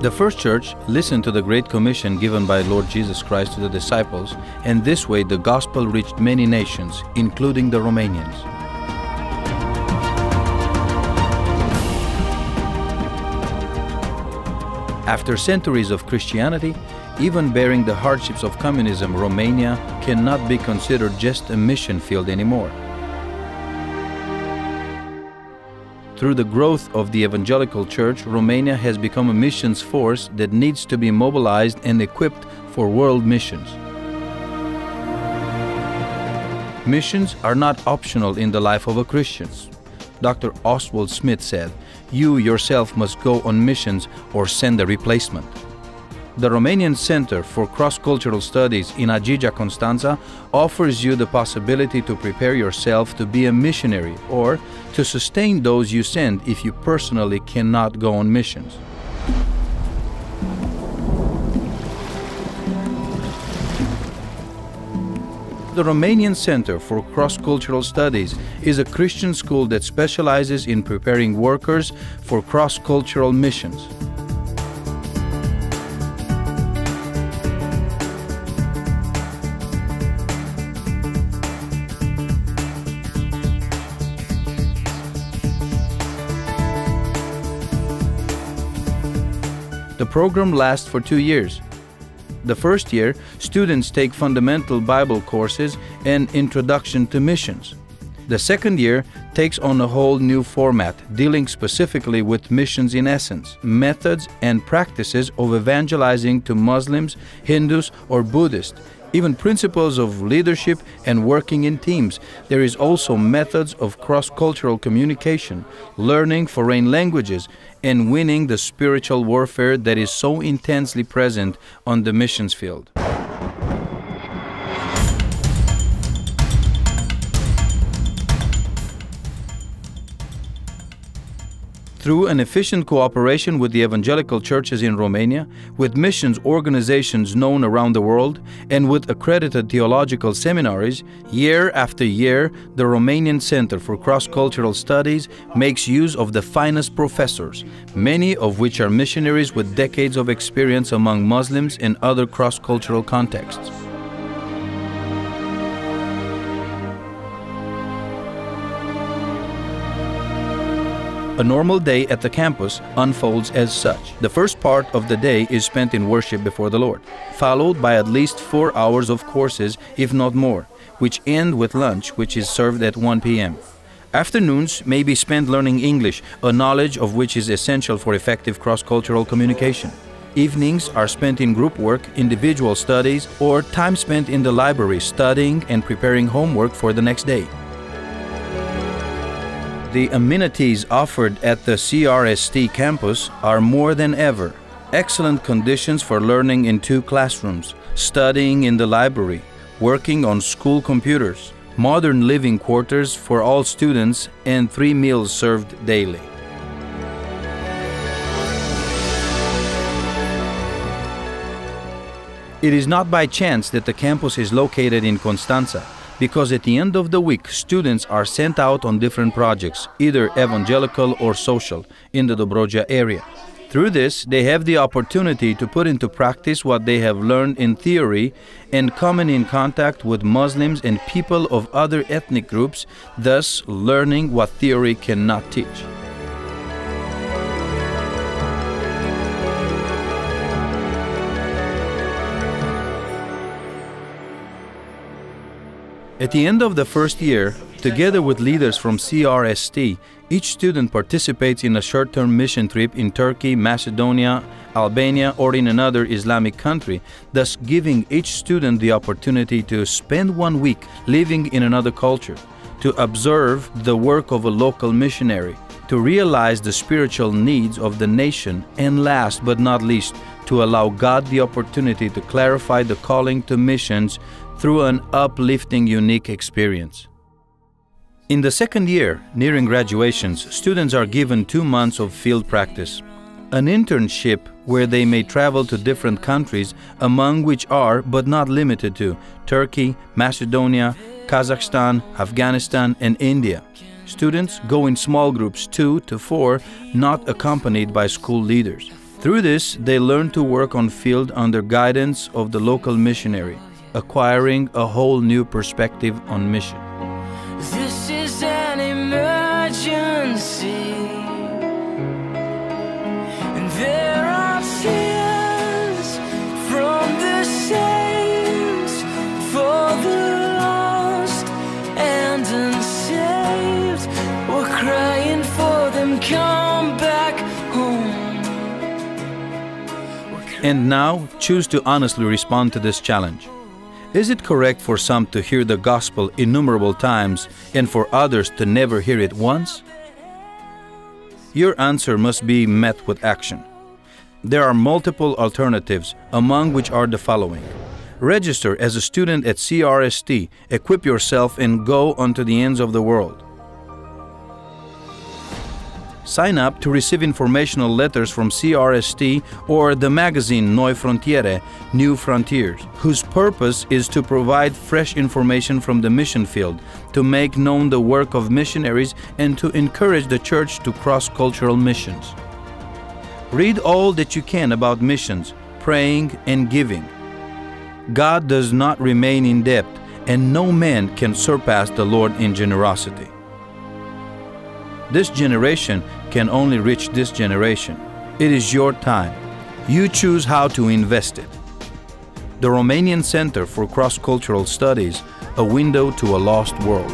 The first church listened to the Great Commission given by Lord Jesus Christ to the disciples, and this way the gospel reached many nations, including the Romanians. After centuries of Christianity, even bearing the hardships of communism, Romania cannot be considered just a mission field anymore. Through the growth of the evangelical church, Romania has become a missions force that needs to be mobilized and equipped for world missions. Missions are not optional in the life of a Christian. Dr. Oswald Smith said, "You yourself must go on missions or send a replacement." The Romanian Center for Cross-Cultural Studies in Agigea, Constanta offers you the possibility to prepare yourself to be a missionary or to sustain those you send if you personally cannot go on missions. The Romanian Center for Cross-Cultural Studies is a Christian school that specializes in preparing workers for cross-cultural missions. The program lasts for 2 years. The first year, students take fundamental Bible courses and introduction to missions. The second year takes on a whole new format, dealing specifically with missions in essence, methods and practices of evangelizing to Muslims, Hindus or Buddhists, even principles of leadership and working in teams. There is also methods of cross-cultural communication, learning foreign languages, and winning the spiritual warfare that is so intensely present on the missions field. Through an efficient cooperation with the evangelical churches in Romania, with missions organizations known around the world, and with accredited theological seminaries, year after year, the Romanian Center for Cross-Cultural Studies makes use of the finest professors, many of which are missionaries with decades of experience among Muslims and other cross-cultural contexts. A normal day at the campus unfolds as such. The first part of the day is spent in worship before the Lord, followed by at least 4 hours of courses, if not more, which end with lunch, which is served at 1 p.m. Afternoons may be spent learning English, a knowledge of which is essential for effective cross-cultural communication. Evenings are spent in group work, individual studies, or time spent in the library studying and preparing homework for the next day. The amenities offered at the CRST campus are more than ever. Excellent conditions for learning in 2 classrooms, studying in the library, working on school computers, modern living quarters for all students, and 3 meals served daily. It is not by chance that the campus is located in Constanta, because at the end of the week, students are sent out on different projects, either evangelical or social, in the Dobrogea area. Through this, they have the opportunity to put into practice what they have learned in theory and come in contact with Muslims and people of other ethnic groups, thus learning what theory cannot teach. At the end of the first year, together with leaders from CRST, each student participates in a short-term mission trip in Turkey, Macedonia, Albania, or in another Islamic country, thus giving each student the opportunity to spend 1 week living in another culture, to observe the work of a local missionary, to realize the spiritual needs of the nation, and last but not least, to allow God the opportunity to clarify the calling to missions through an uplifting, unique experience. In the second year, nearing graduations, students are given 2 months of field practice, an internship where they may travel to different countries, among which are, but not limited to, Turkey, Macedonia, Kazakhstan, Afghanistan, and India. Students go in small groups 2 to 4, not accompanied by school leaders. Through this, they learn to work on field under guidance of the local missionary, acquiring a whole new perspective on mission. This is an emergency, and there are tears from the saints for the lost and unsaved. We're crying for them, come back home. And now, choose to honestly respond to this challenge. Is it correct for some to hear the gospel innumerable times and for others to never hear it once? Your answer must be met with action. There are multiple alternatives, among which are the following. Register as a student at CRST, equip yourself and go unto the ends of the world. Sign up to receive informational letters from CRST or the magazine Noi Frontiere, New Frontiers, whose purpose is to provide fresh information from the mission field, to make known the work of missionaries, and to encourage the church to cross-cultural missions. Read all that you can about missions, praying, and giving. God does not remain in debt, and no man can surpass the Lord in generosity. This generation can only reach this generation. It is your time. You choose how to invest it. The Romanian Center for Cross-Cultural Studies, a window to a lost world.